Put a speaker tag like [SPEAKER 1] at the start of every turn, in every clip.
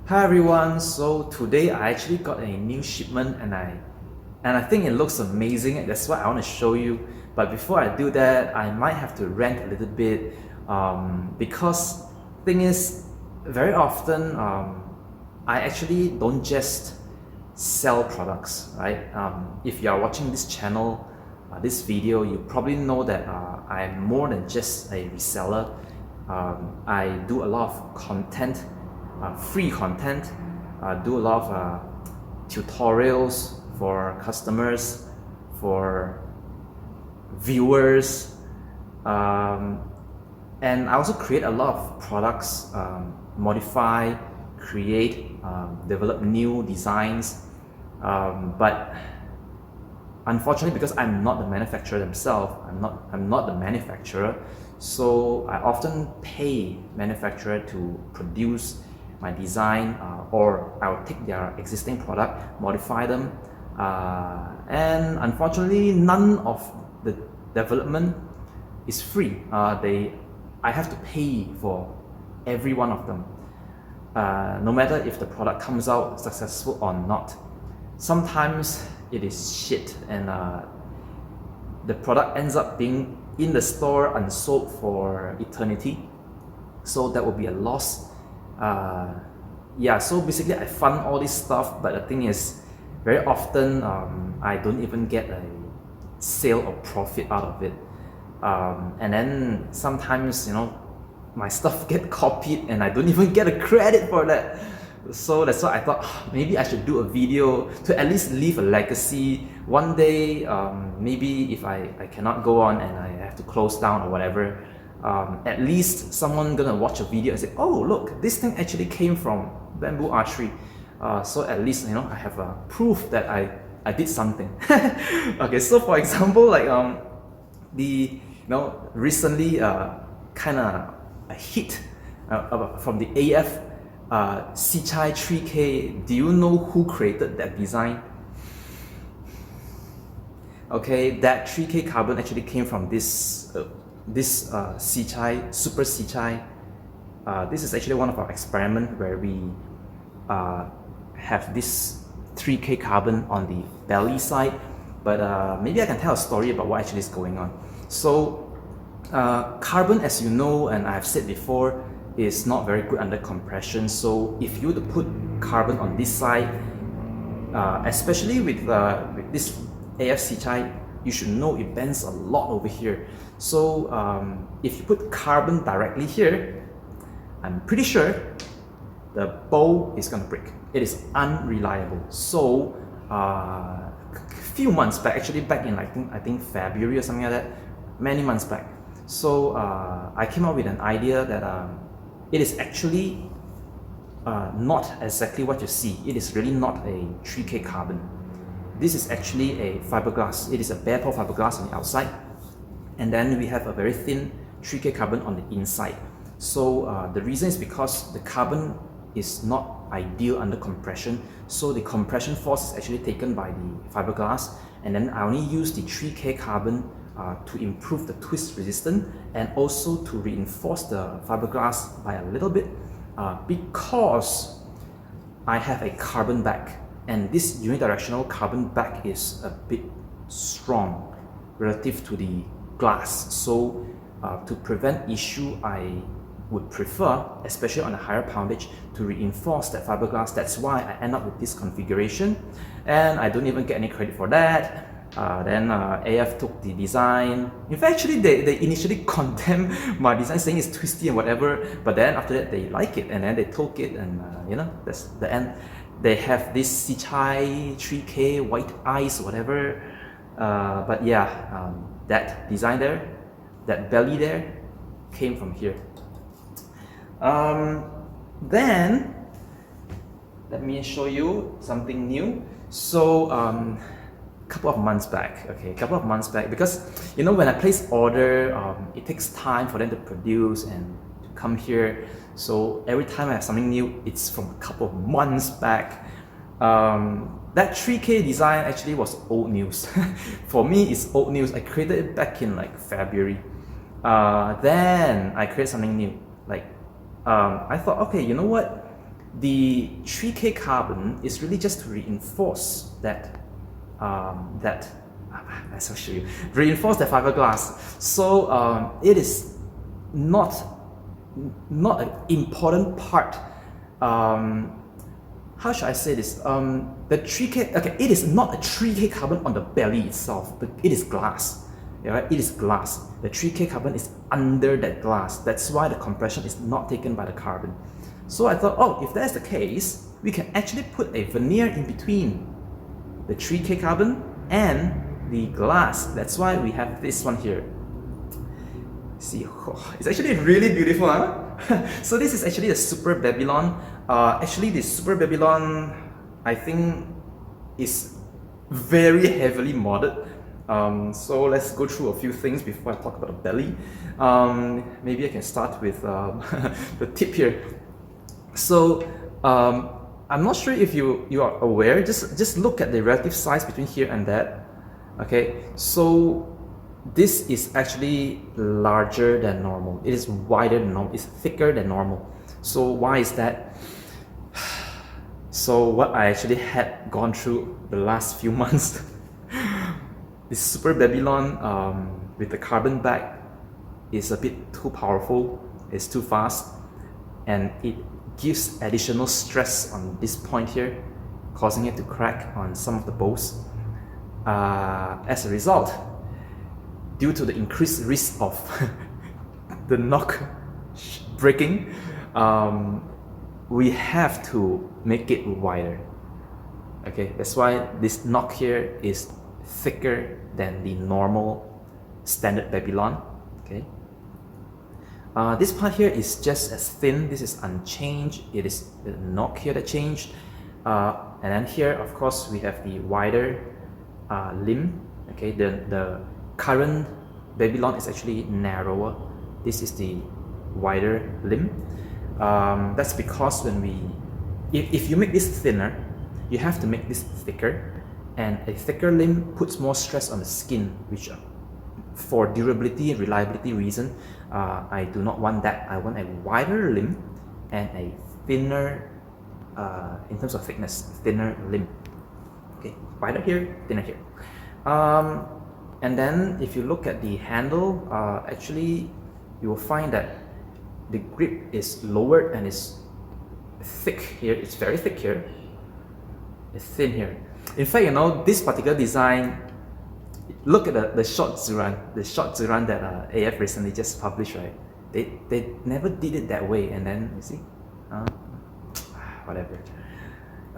[SPEAKER 1] Hi everyone, so today I actually got a new shipment and I think it looks amazing. That's what I want to show you. But before I do that, I might have to rant a little bit because thing is, very often I actually don't just sell products, right? If you are watching this channel, this video, you probably know that I'm more than just a reseller. I do a lot of content, free content, do a lot of tutorials for customers, for viewers, and I also create a lot of products, modify, create, develop new designs, but unfortunately, because I'm not the manufacturer themselves, I'm not the manufacturer, so I often pay manufacturer to produce my design, or I'll take their existing product, modify them, and unfortunately, none of the development is free. I have to pay for every one of them, no matter if the product comes out successful or not. Sometimes it is shit and the product ends up being in the store unsold for eternity, so that will be a loss. Yeah, so basically I fund all this stuff, but the thing is, very often I don't even get a sale or profit out of it, and then sometimes, you know, my stuff get copied and I don't even get a credit for that. So that's why I thought maybe I should do a video to at least leave a legacy. One day, maybe if I cannot go on and I have to close down or whatever, at least someone gonna watch a video and say, oh look, this thing actually came from bamboo archery. So at least, you know, I have a proof that I did something. Okay, so for example, like recently kind of a hit from the AF Sichai 3K. Do you know who created that design? Okay, that 3K carbon actually came from this Sichai, Super Sichai. This is actually one of our experiments where we have this 3K carbon on the belly side, but maybe I can tell a story about what actually is going on. So carbon, as you know, and I've said before, is not very good under compression. So if you were to put carbon on this side, especially with this AF Sichai, you should know it bends a lot over here. So if you put carbon directly here, I'm pretty sure the bow is gonna break. It is unreliable. So a few months back, actually back in I think February or something like that, many months back, so I came up with an idea that it is actually not exactly what you see. It is really not a 3K carbon. This is actually a fiberglass. It is a bare pore fiberglass on the outside, and then we have a very thin 3K carbon on the inside. So the reason is because the carbon is not ideal under compression, so the compression force is actually taken by the fiberglass, and then I only use the 3K carbon to improve the twist resistance and also to reinforce the fiberglass by a little bit, because I have a carbon back, and this unidirectional carbon back is a bit strong relative to the glass. So to prevent issue, I would prefer, especially on a higher poundage, to reinforce that fiberglass. That's why I end up with this configuration, and I don't even get any credit for that. Then AF took the design. In fact, actually they initially condemned my design, saying it's twisty and whatever, but then after that they like it, and then they took it, and you know, that's the end. They have this Sichai 3K white ice, whatever, but yeah, that design there, that belly there, came from here. Then let me show you something new. So couple of months back, because you know, when I place order, it takes time for them to produce and to come here. So every time I have something new, it's from a couple of months back. That 3K design actually was old news. For me, it's old news. I created it back in like February. Then I created something new. Like I thought, okay, you know what? the 3K carbon is really just to reinforce that I'll show you, reinforce the fiberglass. So it is not an important part. How should I say this? The 3K, okay, it is not a 3K carbon on the belly itself, but it is glass. Yeah, right? It is glass. The 3K carbon is under that glass. That's why the compression is not taken by the carbon. So I thought, oh, if that's the case, we can actually put a veneer in between the 3K carbon and the glass. That's why we have this one here. See, oh, it's actually really beautiful, huh? So this is actually a Super Babylon. Actually, the Super Babylon, I think, is very heavily modded. So let's go through a few things before I talk about the belly. Maybe I can start with the tip here. So I'm not sure if you are aware. Just look at the relative size between here and that. Okay, so this is actually larger than normal. It is wider than normal. It's thicker than normal. So why is that? So what I actually had gone through the last few months, this Super Babylon with the carbon back is a bit too powerful. It's too fast, and it gives additional stress on this point here, causing it to crack on some of the bolts. As a result, due to the increased risk of the knock breaking, we have to make it wider. Okay, that's why this knock here is thicker than the normal standard Babylon. Okay, this part here is just as thin. This is unchanged. It is the knock here that changed, and then here, of course, we have the wider limb. Okay, the current Babylon is actually narrower. This is the wider limb. That's because when if you make this thinner, you have to make this thicker, and a thicker limb puts more stress on the skin, which for durability and reliability reason, I do not want that. I want a wider limb and a thinner, in terms of thickness, thinner limb. Okay, wider here, thinner here. And then if you look at the handle, actually you will find that the grip is lowered and is thick here. It's very thick here. It's thin here. In fact, you know, this particular design, look at the short Zuran that AF recently just published, right? They never did it that way, and then you see, whatever.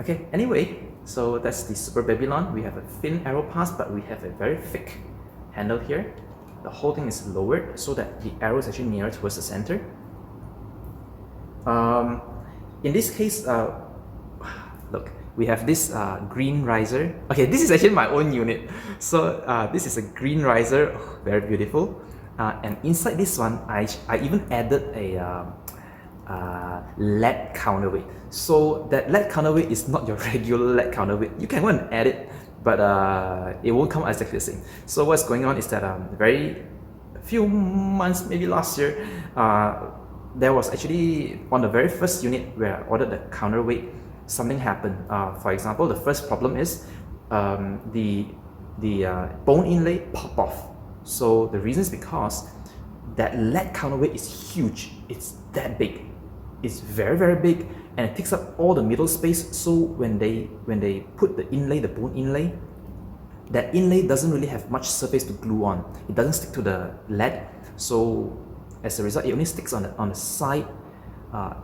[SPEAKER 1] Okay, anyway, so that's the Super Babylon. We have a thin arrow pass, but we have a very thick handle here. The whole thing is lowered so that the arrow is actually nearer towards the center. In this case, look, we have this green riser. Okay, this is actually my own unit. So this is a green riser, very beautiful. And inside this one, I even added a LED counterweight. So that LED counterweight is not your regular LED counterweight. You can go and add it, but it won't come exactly the same. So what's going on is that a few months, maybe last year, there was actually on the very first unit where I ordered the counterweight, something happened. For example, the first problem is the bone inlay popped off. So the reason is because that LED counterweight is huge. It's that big. It's very, very big, and it takes up all the middle space. So when they put the inlay, the bone inlay, that inlay doesn't really have much surface to glue on. It doesn't stick to the LED. So as a result, it only sticks on the side.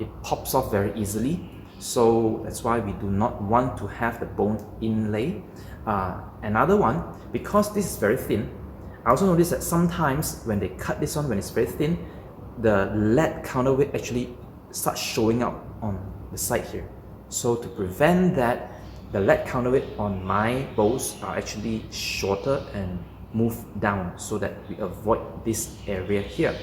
[SPEAKER 1] It pops off very easily. So that's why we do not want to have the bone inlay. Another one, because this is very thin, I also noticed that sometimes when they cut this one, when it's very thin, the LED counterweight actually starts showing up on the side here. So to prevent that, the LED counterweight on my bolts are actually shorter and move down so that we avoid this area here.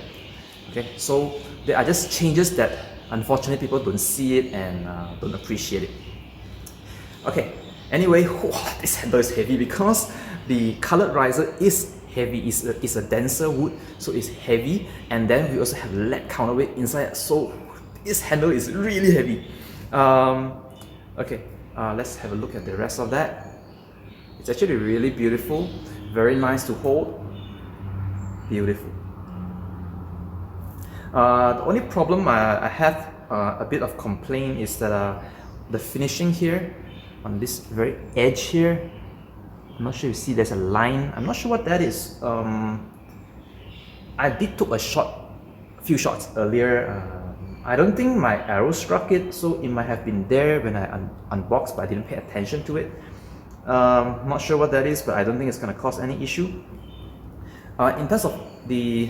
[SPEAKER 1] Okay, so there are just changes that unfortunately people don't see it and don't appreciate it. Okay, anyway, this handle is heavy because the colored riser is heavy. It's a denser wood, so it's heavy, and then we also have LED counterweight inside, so this handle is really heavy. Okay, let's have a look at the rest of that. It's actually really beautiful, very nice to hold, beautiful. The only problem I have a bit of complaint is that the finishing here on this very edge here, I'm not sure you see there's a line. I'm not sure what that is. I did took a few shots earlier. I don't think my arrow struck it, so it might have been there when I unboxed, but I didn't pay attention to it. Not sure what that is, but I don't think it's going to cause any issue. In terms of the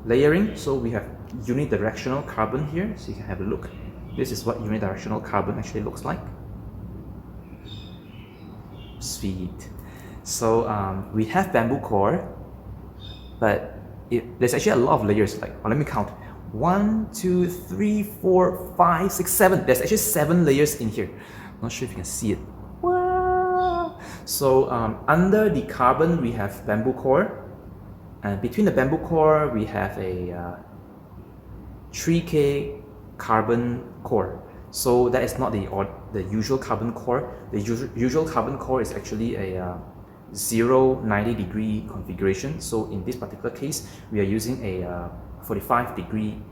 [SPEAKER 1] layering, so we have unidirectional carbon here, so you can have a look. This is what unidirectional carbon actually looks like. Sweet. So we have bamboo core, but there's actually a lot of layers. Like, let me count. 1, 2, 3, 4, 5, 6, 7. There's actually 7 layers in here. Not sure if you can see it. Wow. So under the carbon we have bamboo core, and between the bamboo core we have a 3K carbon core. So that is not the usual carbon core. The usual carbon core is actually a 90-degree configuration. So in this particular case, we are using a 45-degree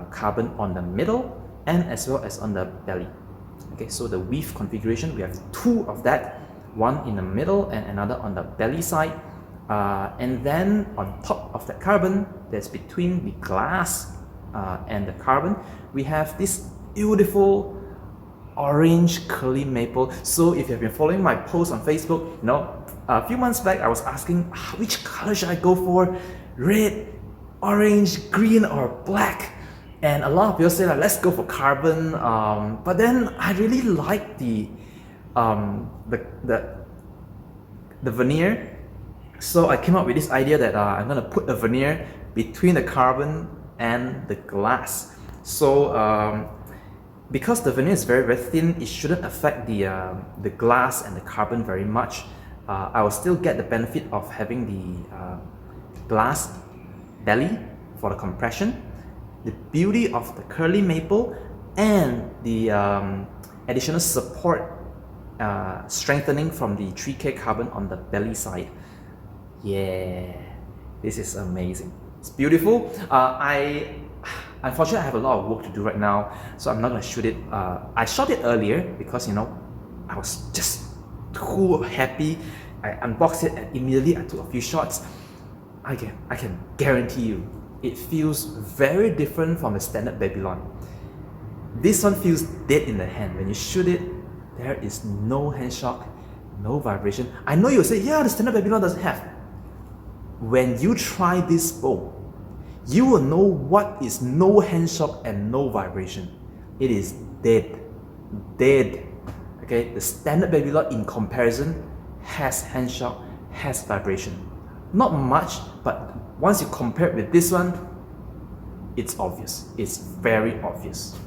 [SPEAKER 1] carbon on the middle and as well as on the belly. Okay, so the weave configuration, we have 2 of that, one in the middle and another on the belly side. And then on top of that carbon, that's between the glass and the carbon, we have this beautiful orange curly maple. So if you've been following my post on Facebook, you know, a few months back I was asking which color should I go for, red, orange, green or black, and a lot of people say like, let's go for carbon, but then I really like the veneer, so I came up with this idea that I'm gonna put a veneer between the carbon and the glass. So because the veneer is very, very thin, it shouldn't affect the glass and the carbon very much. I will still get the benefit of having the glass belly for the compression, the beauty of the curly maple, and the additional support strengthening from the 3K carbon on the belly side. Yeah, this is amazing. It's beautiful. Unfortunately, I have a lot of work to do right now, so I'm not gonna shoot it. I shot it earlier because, you know, I was just too happy. I unboxed it and immediately I took a few shots. I can guarantee you, it feels very different from the standard Babylon. This one feels dead in the hand. When you shoot it, there is no hand shock, no vibration. I know you'll say, yeah, the standard Babylon doesn't have. When you try this bow, you will know what is no hand shock and no vibration. It is dead. Dead. Okay, the standard Babylon in comparison has hand shock, has vibration. Not much, but once you compare it with this one, it's obvious. It's very obvious.